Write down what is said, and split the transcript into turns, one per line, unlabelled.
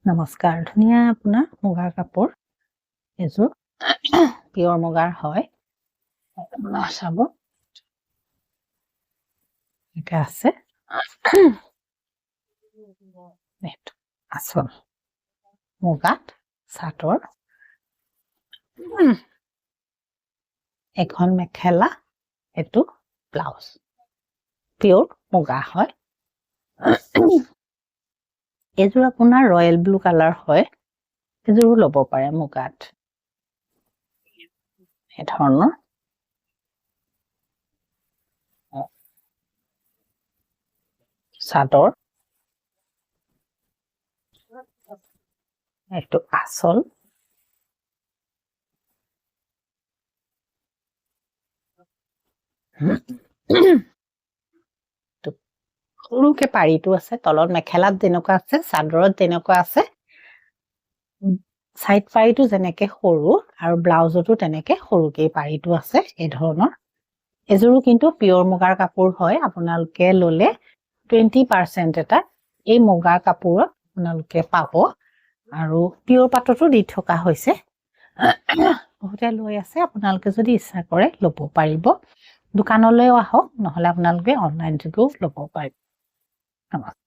নমস্কাৰ, ধুনীয়া আপোনাৰ মুগাৰ কাপোৰ এযোৰ পিয়ৰ মুগাৰ হয়। আপোনাৰ চাব এটা আছে আচল মুগাত চাদৰ, এখন মেখেলা, এইটো ব্লাউজ পিয়ৰ মুগা হয়। এযোৰ আপোনাৰ ৰয়েল ব্লু কালাৰ হয়, এযোৰো ল'ব পাৰে মুগাত। এই ধৰণৰ চাদৰ, এইটো আচল, সৰুকে পাৰিটো আছে, তলত মেখেলাত যেনেকুৱা আছে চাদৰত তেনেকুৱা আছে, সাইড পাৰিটো যেনেকে সৰু আৰু ব্লাউজতো তেনেকে সৰুকে পাৰিটো আছে। এই ধৰণৰ এযোৰো কিন্তু পিয়ৰ মুগাৰ কাপোৰ হয়। আপোনালোকে ললে 20% এটা এই মুগাৰ কাপোৰত আপোনালোকে পাব আৰু পিয়ৰ পাটতো দি থকা হৈছে। বহুতে লৈ আছে, আপোনালোকে যদি ইচ্ছা কৰে ল'ব পাৰিব। দোকানলৈও আহক, নহলে আপোনালোকে অনলাইন যোগেও ল'ব পাৰিব। নমস্কাৰ।